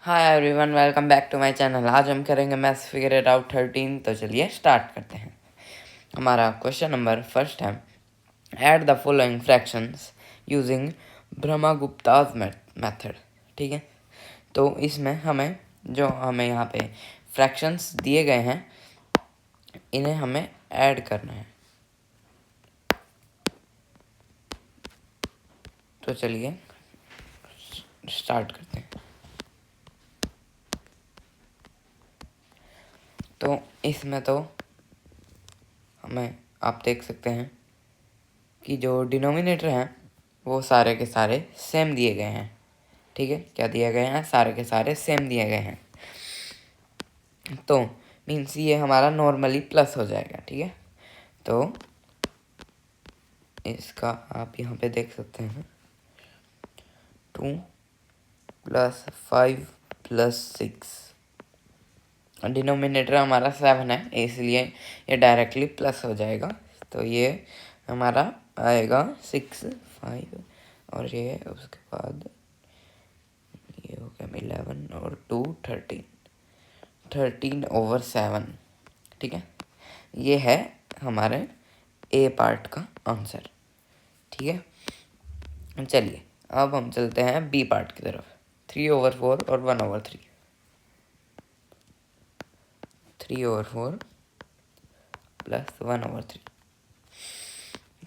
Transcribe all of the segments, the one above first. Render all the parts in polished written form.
Hi everyone, welcome back to my channel. आज हम करेंगे मैथ्स फिगर इट आउट 13। तो चलिए स्टार्ट करते हैं। हमारा क्वेश्चन नंबर फर्स्ट है, add the following fractions using Brahmagupta's method. ठीक है, तो इसमें हमें यहाँ पे फ्रैक्शंस दिए गए हैं, इन्हें हमें ऐड करना है। तो चलिए स्टार्ट करते हैं। तो इसमें तो आप देख सकते हैं कि जो डिनोमिनेटर हैं वो सारे के सारे सेम दिए गए हैं। ठीक है, क्या दिए गए हैं? सारे के सारे सेम दिए गए हैं। तो मीन्स ये हमारा नॉर्मली प्लस हो जाएगा। ठीक है, तो इसका आप यहाँ पे देख सकते हैं 2 + 5 + 6। डिनोमिनेटर हमारा 7 है, इसलिए ये डायरेक्टली प्लस हो जाएगा। तो ये हमारा आएगा 6 5 और ये उसके बाद ये हो गया 11 और 2 13/7। ठीक है, ये है हमारे ए पार्ट का आंसर। ठीक है, चलिए अब हम चलते हैं बी पार्ट की तरफ। 3/4 और 1/3। 3/4 + 1/3।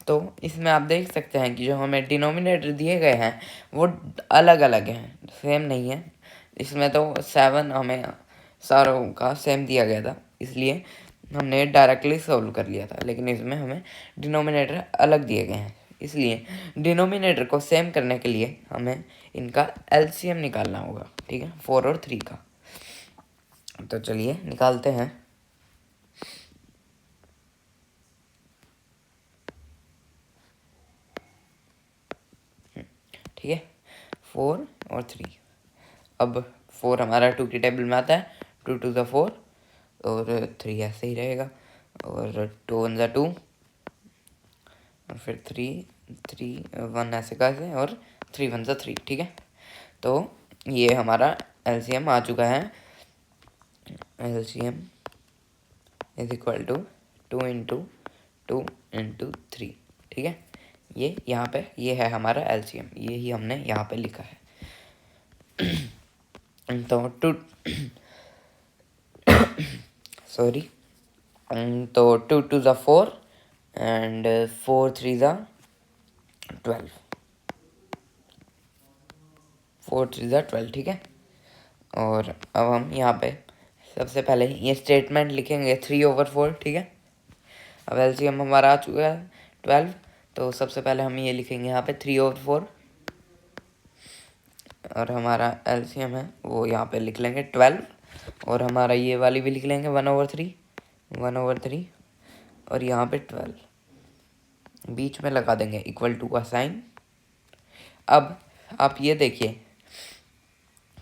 तो इसमें आप देख सकते हैं कि जो हमें डिनोमिनेटर दिए गए हैं वो अलग अलग हैं, सेम नहीं है। इसमें तो 7 हमें सारों का सेम दिया गया था, इसलिए हमने डायरेक्टली सॉल्व कर लिया था। लेकिन इसमें हमें डिनोमिनेटर अलग दिए गए हैं, इसलिए डिनोमिनेटर को सेम करने के लिए हमें इनका एलसीएम निकालना होगा। ठीक है, 4 और 3 का। तो चलिए निकालते हैं। ठीक है, 4 और 3। अब 4 हमारा 2 की टेबल में आता है, 2 × 2 = 4 और 3 ऐसे ही रहेगा, और 2 × 1 = 2 और फिर 1 ऐसे कैसे, और 3 × 1 = 3। ठीक है, तो ये हमारा एलसीएम आ चुका है। एलसीएम = 2 × 2 × 3। ठीक है, ये यहाँ पे ये है हमारा एलसीएम, ये ही हमने यहाँ पे लिखा है। तो 2 सॉरी तो 2 × 2 = 4 and 4 × 3 = 12। 4 × 3 = 12। ठीक है, और अब हम यहाँ पे सबसे पहले ये स्टेटमेंट लिखेंगे 3/4। ठीक है, अब एलसीएम हमारा आ चुका है 12, तो सबसे पहले हम ये लिखेंगे यहाँ पे 3/4 और हमारा एलसीएम है वो यहाँ पे लिख लेंगे 12, और हमारा ये वाली भी लिख लेंगे 1/3 और यहाँ पे 12 बीच में लगा देंगे = का साइन। अब आप ये देखिए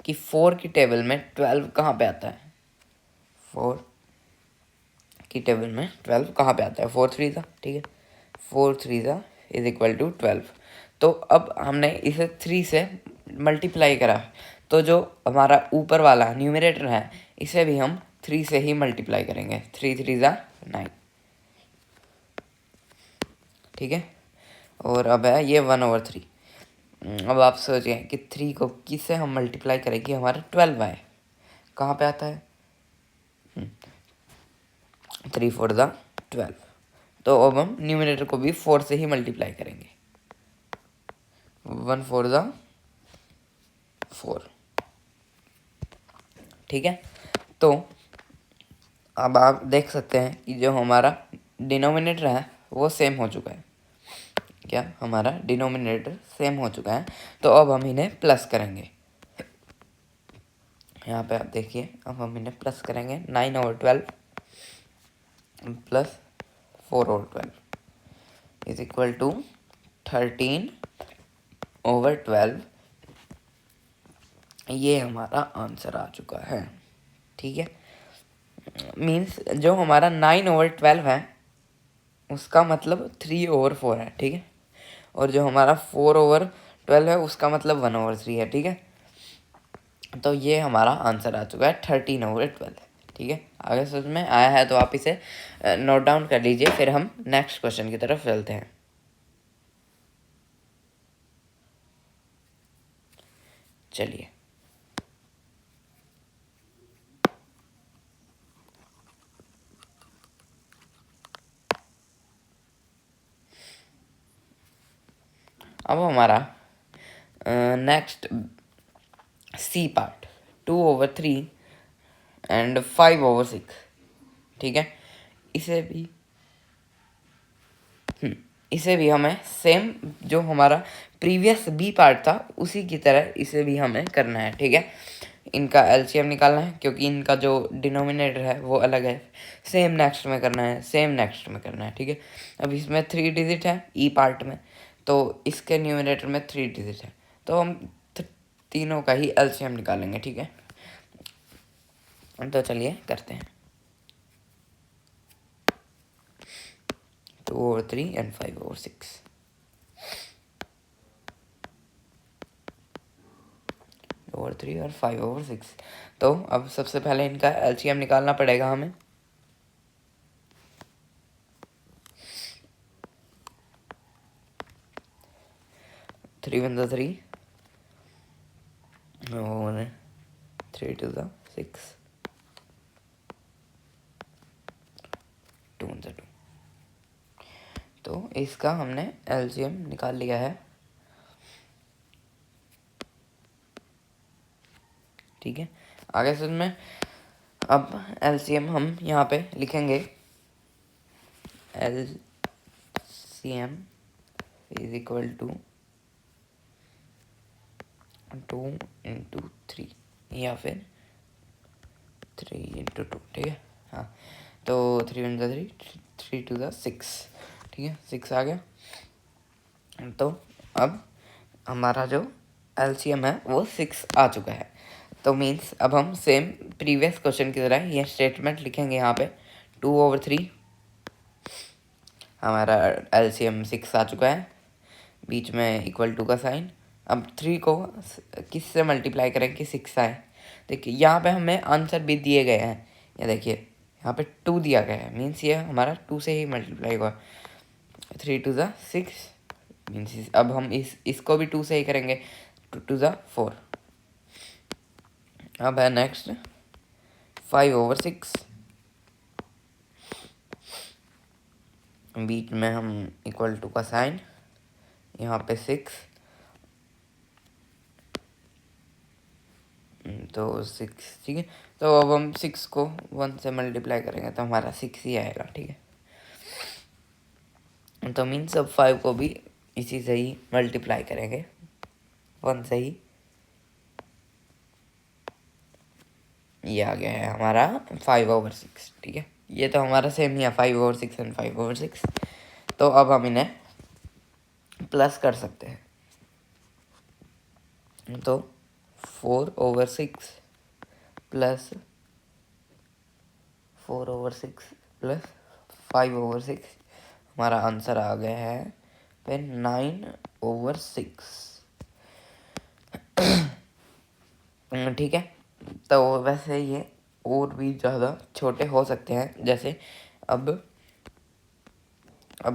कि 4 की टेबल में 12 कहाँ पे आता है। 4 की टेबल में 12 कहाँ पे आता है? 4 × 3 = ठीक है, 4 × 3 = 12। तो अब हमने इसे 3 से मल्टीप्लाई करा, तो जो हमारा ऊपर वाला न्यूमरेटर है इसे भी हम 3 से ही मल्टीप्लाई करेंगे। 3 × 3 = 9। ठीक है, और अब है ये 1/3। अब आप सोचिए कि 3 को किससे हम मल्टीप्लाई करें कि हमारा 12 आए। कहाँ पे आता है? 3 × 4 = 12। तो अब हम न्यूमरेटर को भी 4 से ही मल्टीप्लाई करेंगे। 1 × 4 = 4। ठीक है, तो अब आप देख सकते हैं कि जो हमारा डिनोमिनेटर है वो सेम हो चुका है। क्या हमारा डिनोमिनेटर सेम हो चुका है, तो अब हम इन्हें प्लस करेंगे। यहाँ पे आप देखिए, अब हम इन्हें प्लस करेंगे। 9/12 + 4/12 = 13/12। ये हमारा आंसर आ चुका है। ठीक है, मीन्स जो हमारा 9/12 है उसका मतलब 3/4 है। ठीक है, और जो हमारा 4/12 है उसका मतलब 1/3 है। ठीक है, तो ये हमारा आंसर आ चुका है 13/12। ठीक है, अगर समझ में आया है तो आप इसे नोट डाउन कर लीजिए, फिर हम नेक्स्ट क्वेश्चन की तरफ चलते हैं। चलिए, अब हमारा नेक्स्ट सी पार्ट 2/3 एंड 5/6। ठीक है, इसे भी इसे भी हमें सेम जो हमारा प्रीवियस बी पार्ट था उसी की तरह इसे भी हमें करना है। ठीक है, इनका एलसीएम निकालना है क्योंकि इनका जो डिनोमिनेटर है वो अलग है। सेम नेक्स्ट में करना है, सेम नेक्स्ट में करना है। ठीक है, अब इसमें 3 डिजिट है ई पार्ट में, तो इसके न्यूमिनेटर में 3 डिजिट है, तो हम तीनों का ही एलसीएम निकालेंगे। ठीक है, तो चलिए करते हैं। 2/3 एंड 5/6। 2/3 और 5/6। तो अब सबसे पहले इनका एलसीएम निकालना पड़ेगा हमें। थ्री वन ज़ा 3 और 3 2 ज़ा 6, 2 1 ज़ा 2। तो इसका हमने एलसीएम निकाल लिया है। ठीक है, आगे सुन में अब एलसीएम हम यहाँ पे लिखेंगे। एलसीएम इज इक्वल टू 2 × 3 या फिर 3 × 2। ठीक है, हाँ, तो 3 1 ज़ा 3, 3 2 ज़ा 6। ठीक है, 6 आ गया। तो अब हमारा जो एलसीएम है वो 6 आ चुका है। तो मीन्स अब हम सेम प्रीवियस क्वेश्चन की तरह ये स्टेटमेंट लिखेंगे यहाँ पे। 2/3 हमारा एलसीएम 6 आ चुका है, बीच में इक्वल टू का साइन। अब 3 को किससे मल्टीप्लाई करें कि 6 आए। देखिए यहाँ पे हमें आंसर भी दिए गए हैं, ये देखिए यहाँ पे 2 दिया गया है, मीन्स ये हमारा 2 से ही मल्टीप्लाई हुआ। 3 2 ज़ा 6 मीन्स अब हम इसको भी 2 से ही करेंगे। 2 2 ज़ा 4। अब है नेक्स्ट 5/6, बीच में हम इक्वल टू का साइन, यहाँ पे 6, तो 6। ठीक है, तो अब हम 6 को 1 से मल्टीप्लाई करेंगे तो हमारा 6 ही आएगा। ठीक है, तो मीन्स अब 5 को भी इसी से ही मल्टीप्लाई करेंगे, 1 से ही। ये आ गया है हमारा 5/6। ठीक है, ये तो हमारा सेम ही है, 5/6 एंड 5/6। तो अब हम इन्हें प्लस कर सकते हैं। तो 4/6 प्लस 4/6 प्लस 5/6, हमारा आंसर आ गया है फिर 9/6। ठीक है, तो वैसे ये और भी ज़्यादा छोटे हो सकते हैं, जैसे अब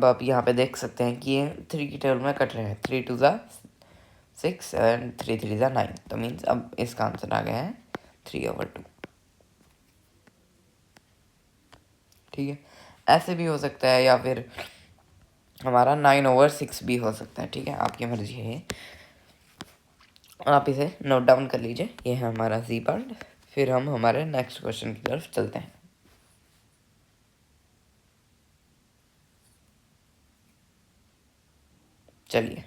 आप यहाँ पे देख सकते हैं कि ये 3 की टेबल में कट रहे हैं। 3 2 ज़ा 6 एंड 3 3 ज़ा 9, तो मीन्स अब इसका आंसर आ गया है 3/2। ठीक है, ऐसे भी हो सकता है, या फिर हमारा 9/6 भी हो सकता है। ठीक है, आपकी मर्जी है, आप इसे नोट डाउन कर लीजिए। ये है हमारा सी पार्ट। फिर हम हमारे नेक्स्ट क्वेश्चन की तरफ चलते हैं। चलिए,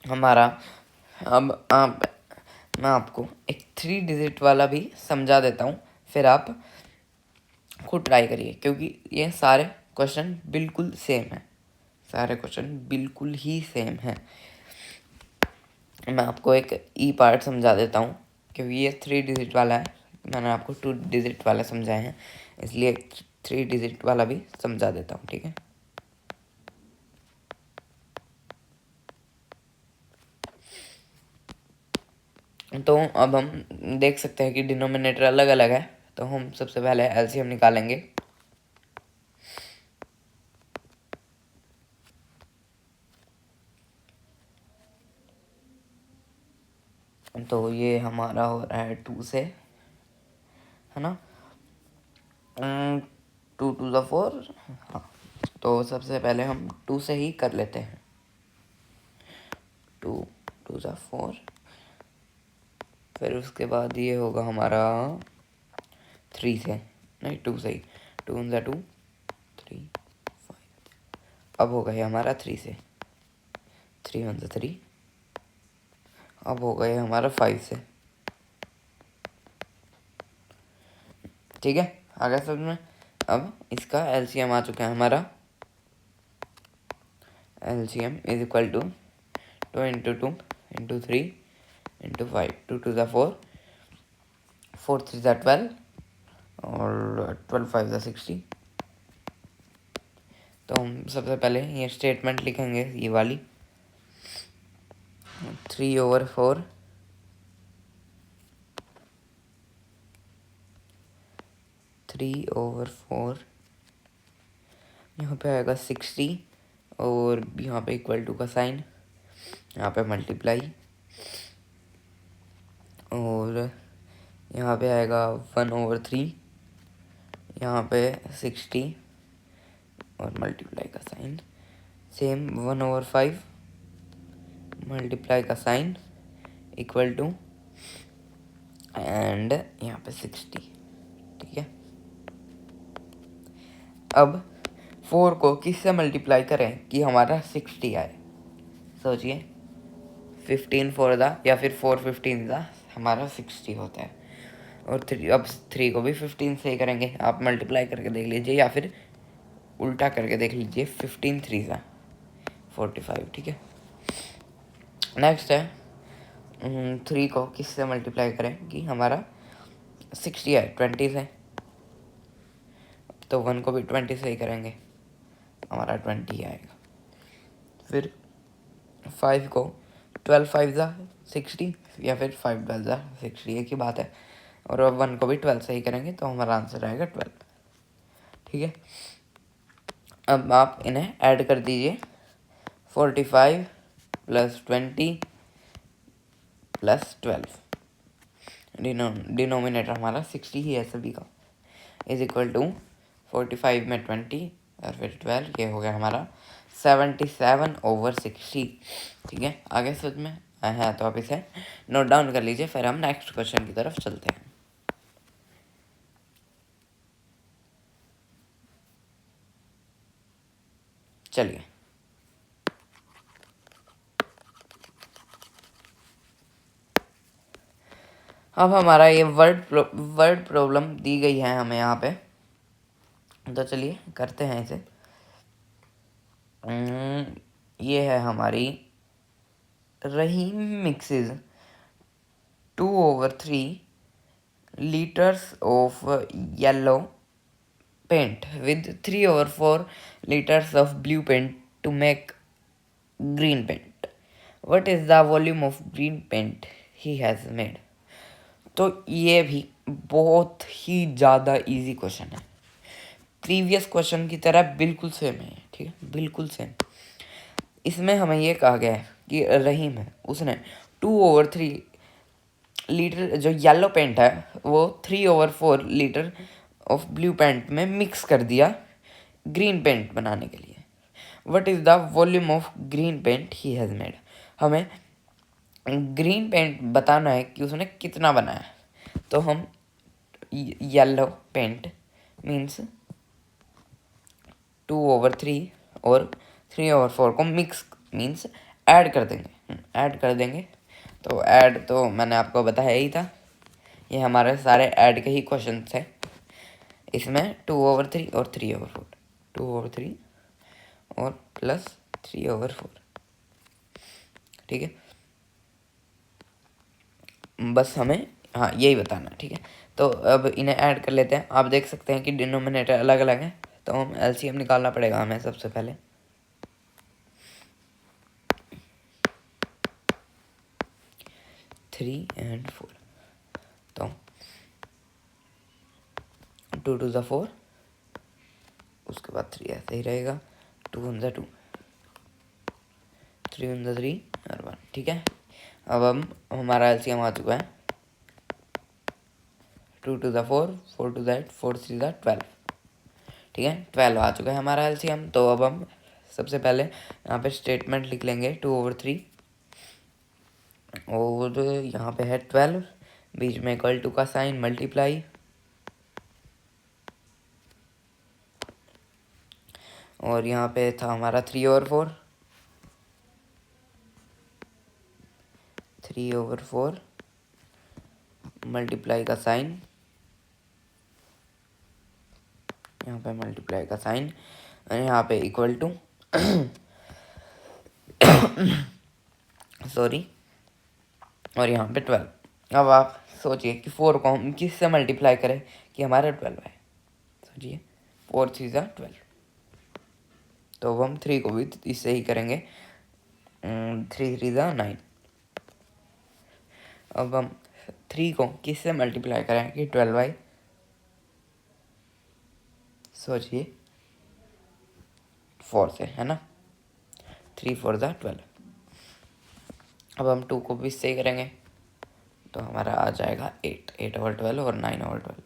हमारा अब आप मैं आपको एक 3 डिजिट वाला भी समझा देता हूँ, फिर आप खुद ट्राई करिए, क्योंकि ये सारे क्वेश्चन बिल्कुल सेम है। सारे क्वेश्चन बिल्कुल ही सेम है। मैं आपको एक ई पार्ट समझा देता हूँ, क्योंकि ये 3 डिजिट वाला है, मैंने आपको 2 डिजिट वाला समझाए हैं, इसलिए 3 डिजिट वाला भी समझा देता हूँ। ठीक है, तो अब हम देख सकते हैं कि डिनोमिनेटर अलग अलग है, तो हम सबसे पहले एलसीएम निकालेंगे। तो ये हमारा हो रहा है 2 से, है ना, 2 to the 4। हाँ, तो सबसे पहले हम 2 से ही कर लेते हैं। 2 to the 4, फिर उसके बाद ये होगा हमारा 3 से, नहीं 2 से ही, 2 1 2, 3 5। अब होगा ये हमारा 3 से, 3 1 3। अब हो गए हमारा 5 से। ठीक है, आ गया समझ में। अब इसका एलसीएम आ चुका है हमारा। LCM is equal to 2 × 2 × 3 × 5, 2 to the 4, 4 3 12, और 12 5 60। तो हम सबसे पहले ये स्टेटमेंट लिखेंगे, ये वाली 3/4, 3/4, यहाँ पे आएगा 60, और यहाँ पे इक्वल टू का साइन, यहाँ पे मल्टीप्लाई, और यहाँ पे आएगा 1/3, यहाँ पे 60, और मल्टीप्लाई का साइन, सेम 1/5, मल्टीप्लाई का साइन, इक्वल टू, एंड यहाँ पे 60। ठीक है, अब 4 को किससे मल्टीप्लाई करें कि हमारा 60 आए? सोचिए, 15 4 दा, या फिर 4 15 दा, हमारा 60 होता है। और 3, अब 3 को भी 15 से ही करेंगे। आप मल्टीप्लाई करके देख लीजिए, या फिर उल्टा करके देख लीजिए, 15 3 दा 45। ठीक है, नेक्स्ट है 3 को किससे मल्टीप्लाई करें कि हमारा 60 आए? 20 से। तो 1 को भी 20 से ही करेंगे, हमारा 20 आएगा। फिर 5 को 12 5 दा 60, या फिर 5 12 दा 60, एक ही बात है। और अब 1 को भी 12 से ही करेंगे, तो हमारा आंसर आएगा 12। ठीक है, अब आप इन्हें ऐड कर दीजिए, 45 + 20 + 12, डिनोमिनेटर हमारा 60 ही है सभी का, इज इक्वल टू 45 में 20 और फिर 12, ये हो गया हमारा 77/60। ठीक है, आगे समझ में आया है तो आप इसे नोट डाउन कर लीजिए, फिर हम नेक्स्ट क्वेश्चन की तरफ चलते हैं। चलिए, अब हमारा ये वर्ड प्रॉब्लम दी गई है हमें यहाँ पे, तो चलिए करते हैं इसे। ये है हमारी रहीम mixes 2/3 liters of yellow paint with 3/4 liters of blue paint to make green paint. What is the volume of green paint he has made? तो ये भी बहुत ही ज़्यादा इजी क्वेश्चन है, प्रीवियस क्वेश्चन की तरह बिल्कुल सेम है। ठीक है, बिल्कुल सेम। इसमें हमें ये कहा गया है कि रहीम है, उसने 2/3 लीटर जो येलो पेंट है वो 3/4 लीटर ऑफ ब्लू पेंट में मिक्स कर दिया ग्रीन पेंट बनाने के लिए। What is the volume of green paint he has made? हमें ग्रीन पेंट बताना है कि उसने कितना बनाया। तो हम येलो पेंट मीन्स 2/3 और 3/4 को मिक्स मीन्स ऐड कर देंगे, ऐड कर देंगे। तो ऐड तो मैंने आपको बताया ही था, ये हमारे सारे ऐड के ही क्वेश्चन थे। इसमें 2/3 और 3/4, 2/3 और प्लस 3/4। ठीक है, बस हमें हाँ यही बताना है। ठीक है, तो अब इन्हें ऐड कर लेते हैं। आप देख सकते हैं कि डिनोमिनेटर अलग अलग है, तो हम एलसीएम निकालना पड़ेगा हमें सबसे पहले। 3 and 4। तो 2 to the 4, उसके बाद 3 ऐसे ही रहेगा, 2 on the 2, 3 on the 3 और 1। ठीक है, अब हम हमारा एलसीएम आ चुका है 2 to the 4, 4 to the 8, 4 3 the 12। ठीक है, 12 आ चुका है हमारा एलसीएम। तो अब हम सबसे पहले यहाँ पे स्टेटमेंट लिख लेंगे 2/3 और यहाँ पे है 12, बीच में इक्वल टू का साइन, मल्टीप्लाई, और यहाँ पे था हमारा 3/4, 3/4 मल्टीप्लाई का साइन, यहाँ पे मल्टीप्लाई का साइन, और यहाँ पे इक्वल टू सॉरी, और यहाँ पे 12। अब आप सोचिए कि 4 को हम किससे मल्टीप्लाई करें कि हमारा 12 है। सोचिए 4 3 जा 12, तो अब हम 3 को भी इससे ही करेंगे, 3 3 जा 9। अब हम 3 को किससे मल्टीप्लाई करें कि 12 आए। सोचिए 4 से, है ना, 3 4 जा 12। अब हम 2 को भी इससे ही करेंगे, तो हमारा आ जाएगा 8, 8/12 और 9/12।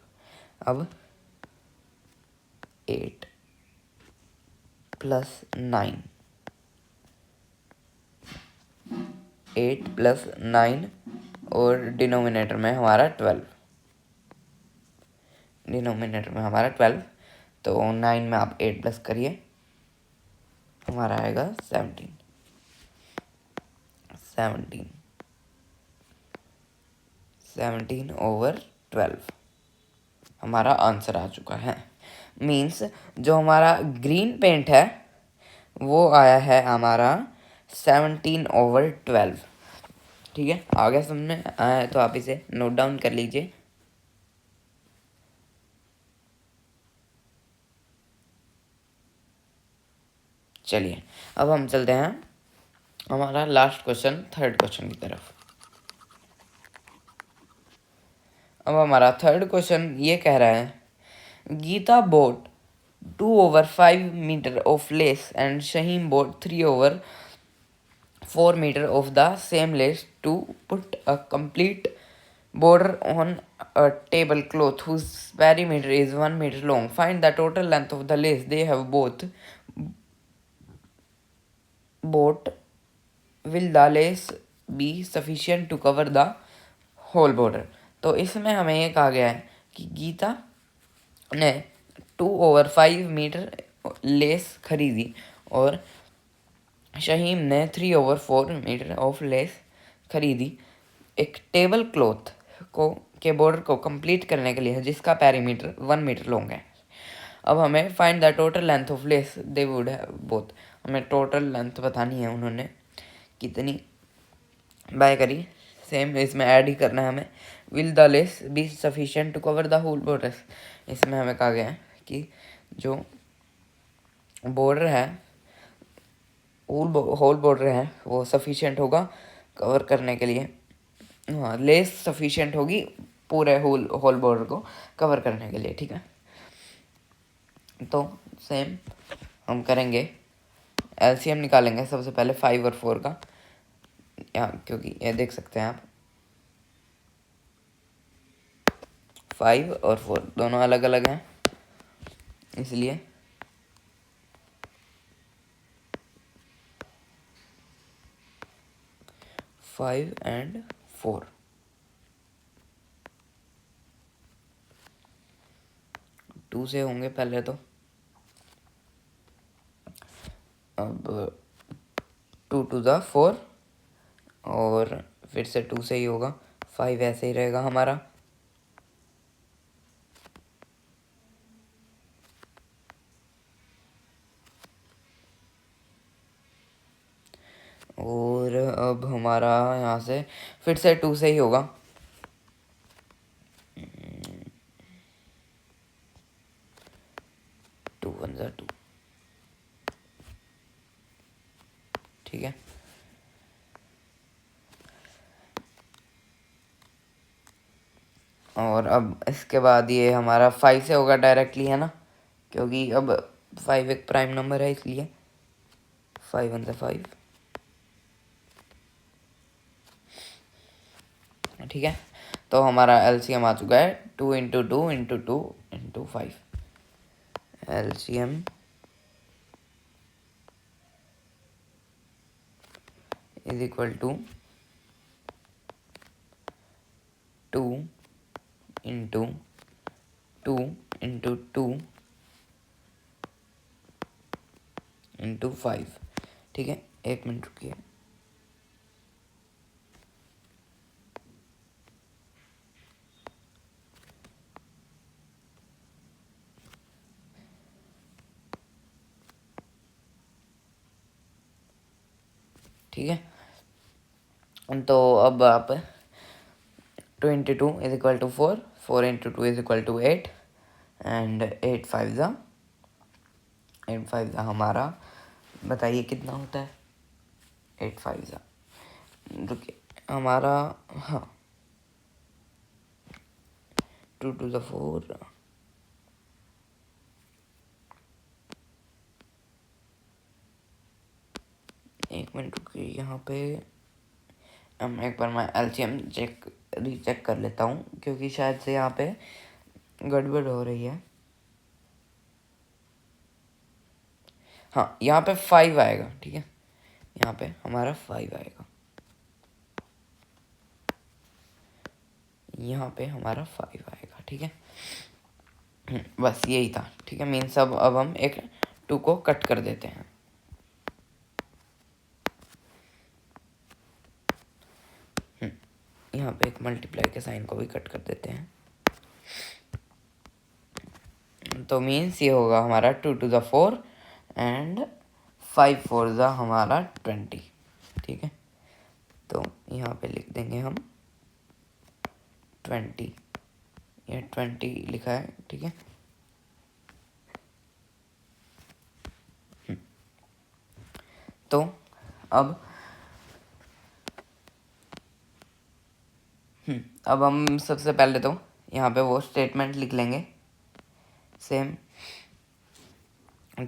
अब 8 प्लस 9, 8 प्लस 9 और डिनोमिनेटर में हमारा 12, डिनोमिनेटर में हमारा 12, तो 9 में आप 8 प्लस करिए, हमारा आएगा 17, 17/12 हमारा आंसर आ चुका है। मीन्स जो हमारा ग्रीन पेंट है वो आया है हमारा 17/12। ठीक है, आगे समझ आया तो आप इसे नोट डाउन कर लीजिए। चलिए अब हम चलते हैं हमारा लास्ट क्वेश्चन, थर्ड क्वेश्चन की तरफ। अब हमारा थर्ड क्वेश्चन ये कह रहा है, Gita bought 2/5 meter of lace and Shaheen bought 3/4 meter of the same lace to put a complete border on a tablecloth whose perimeter is 1 meter long. Find the total length of the lace they have both bought. Will the lace be sufficient to cover the whole border? तो इसमें हमें ये कहा गया है कि गीता ने 2/5 metre less खरीदी और शहीम ने 3/4 मीटर ऑफ लेस खरीदी एक टेबल क्लॉथ को के बॉर्डर को कंप्लीट करने के लिए, जिसका पेरीमीटर 1 मीटर लॉन्ग है। अब हमें find the total length of less they would have both. हमें टोटल लेंथ बतानी है, उन्होंने कितनी बाय करी, सेम इसमें ऐड ही करना है हमें। Will the lace be sufficient to cover the whole border, इसमें हमें कहा गया है कि जो बॉर्डर है, होल बॉर्डर है, वो सफिशिएंट होगा कवर करने के लिए। हाँ, लेस सफिशिएंट होगी पूरे होल बॉर्डर को कवर करने के लिए। ठीक है, तो सेम हम करेंगे, एलसीएम निकालेंगे सबसे पहले 5 और 4 का, यहाँ क्योंकि ये देख सकते हैं आप 5 और 4 दोनों अलग अलग हैं, इसलिए 5 and 4 2 से होंगे पहले तो। अब 2 to the 4 और फिर से 2 से ही होगा, 5 ऐसे ही रहेगा हमारा। और अब हमारा यहाँ से फिर से 2 से ही होगा, 2 1 जा 2। ठीक है, और अब इसके बाद ये हमारा 5 से होगा डायरेक्टली, है ना, क्योंकि अब 5 एक प्राइम नंबर है, इसलिए 5 वन 5। ठीक है, तो हमारा एलसीएम आ चुका है 2 into 2 into 2 into 5। LCM is equal to 2 into 2 into 2 into 5। ठीक है, 1 मिनट रुकिए। ठीक है, तो अब आप 2 into 2 is equal to 4, 4 into 2 is equal to 8, and 8 5 हमारा, बताइए कितना होता है? 8 5 रुकिए, हमारा, हाँ, 2 टू द 4, 1 मिनट रुकिए। यहाँ पे हम एक बार मैं एलसीएम रीचेक कर लेता हूँ, क्योंकि शायद से यहाँ पे गड़बड़ हो रही है। हाँ, यहाँ पे 5 आएगा। ठीक है, यहाँ पे हमारा 5 आएगा, यहाँ पे हमारा 5 आएगा। ठीक है, बस यही था। ठीक है, मीन्स अब हम एक 2 को कट कर देते हैं। यहाँ पे एक मल्टीप्लाई के साइन को भी कट कर देते हैं, तो मीन्स ये होगा हमारा 2 टू द 4 एंड 5 4 ज़ा हमारा 20। ठीक है, तो यहाँ पे लिख देंगे हम 20, ये 20 लिखा है। ठीक है, तो अब हम सबसे पहले तो यहाँ पे वो स्टेटमेंट लिख लेंगे, सेम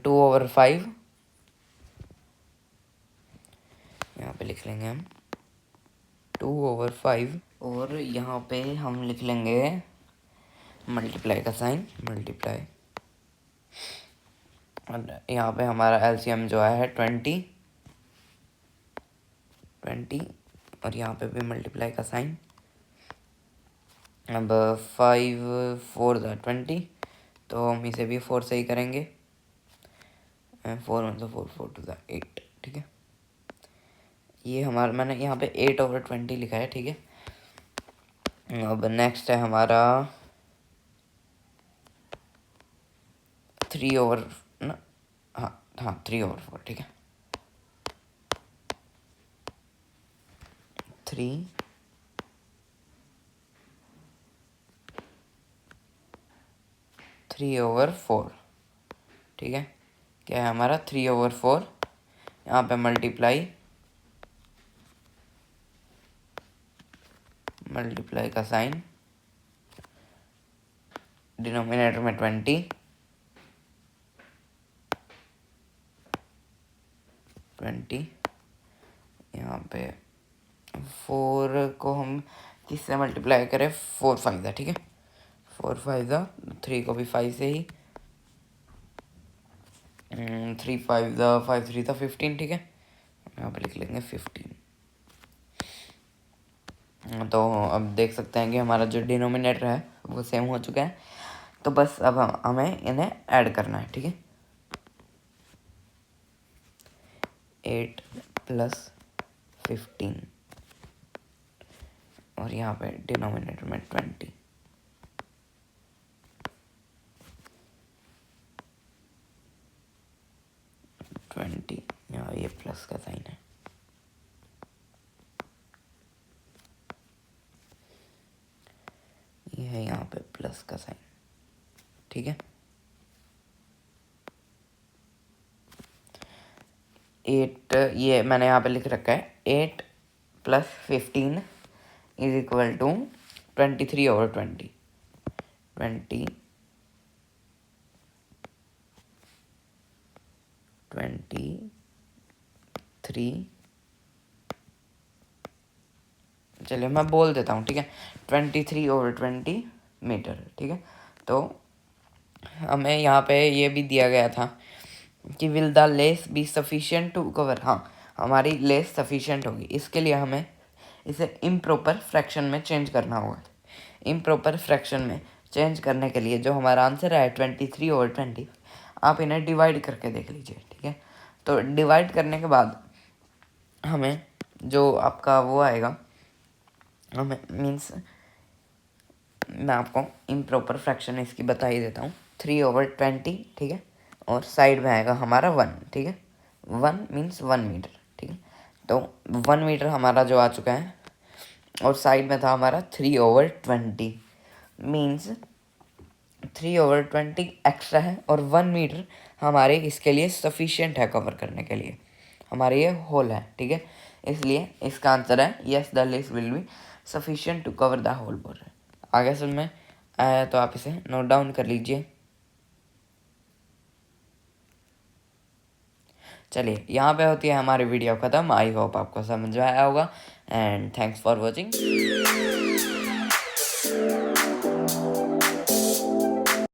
2/5 यहाँ पे लिख लेंगे हम 2/5, और यहाँ पे हम लिख लेंगे मल्टीप्लाई का साइन, मल्टीप्लाई, और यहाँ पे हमारा एलसीएम जो है 20, और यहाँ पे भी मल्टीप्लाई का साइन। अब 5 4 ज़ा 20, तो हम इसे भी 4 से ही करेंगे, 4 1 4 4 2 ज़ा 8। ठीक है, ये हमारा, मैंने यहाँ पे 8/20 लिखा है। ठीक है, अब नेक्स्ट है हमारा 3/, ना, हाँ 3/4। ठीक है, 3/4। ठीक है, क्या है हमारा 3/4, यहाँ पे मल्टीप्लाई का साइन, डिनोमिनेटर में 20, यहाँ पे 4 को हम किससे मल्टीप्लाई करें? 4 5 ज़ा। ठीक है, 4 5 ज़ा, 3 को भी 5 से ही, 3 5 ज़ा 5 3 ज़ा 15। ठीक है, यहाँ पे लिख लेंगे 15। तो अब देख सकते हैं कि हमारा जो डिनोमिनेटर है वो सेम हो चुका है, तो बस अब हमें इन्हें ऐड करना है। ठीक है, 8 + 15, और यहाँ पे डिनोमिनेटर में 20। यहाँ ये प्लस का साइन है। ये है यहाँ पे प्लस का साइन। ठीक है, 8, ये मैंने यहाँ पे लिख रखा है 8 + 15 इज इक्वल टू 23/20। 23 चलिए मैं बोल देता हूँ, ठीक है, 23/20 मीटर, ठीक है। तो हमें यहाँ पे ये भी दिया गया था कि will the lace be sufficient to cover, हाँ हमारी लेस सफिशिएंट होगी, इसके लिए हमें इसे इम्प्रॉपर फ्रैक्शन में चेंज करना होगा। इम्प्रॉपर फ्रैक्शन में चेंज करने के लिए जो हमारा आंसर है 23/20, आप इन्हें डिवाइड करके देख लीजिए, ठीक है। तो डिवाइड करने के बाद हमें जो आपका वो आएगा, हमें मीन्स मैं आपको इम्प्रॉपर फ्रैक्शन इसकी बता ही देता हूँ, 3/20, ठीक है, और साइड में आएगा हमारा 1, ठीक है। 1 मीन्स 1 मीटर, ठीक है। तो 1 मीटर हमारा जो आ चुका है, और साइड में था हमारा 3/20, मीन्स 3/20 एक्स्ट्रा है, और 1 मीटर हमारे इसके लिए सफिशिएंट है कवर करने के लिए, हमारे ये होल है, ठीक है। इसलिए इसका आंसर है yes the lace will be sufficient to cover the whole बोल रहे हैं। आगे समझ में आया तो आप इसे नोट डाउन कर लीजिए। चलिए यहाँ पे होती है हमारी वीडियो ख़त्म। आई होप आपको समझ में आया होगा, एंड थैंक्स फॉर वॉचिंग।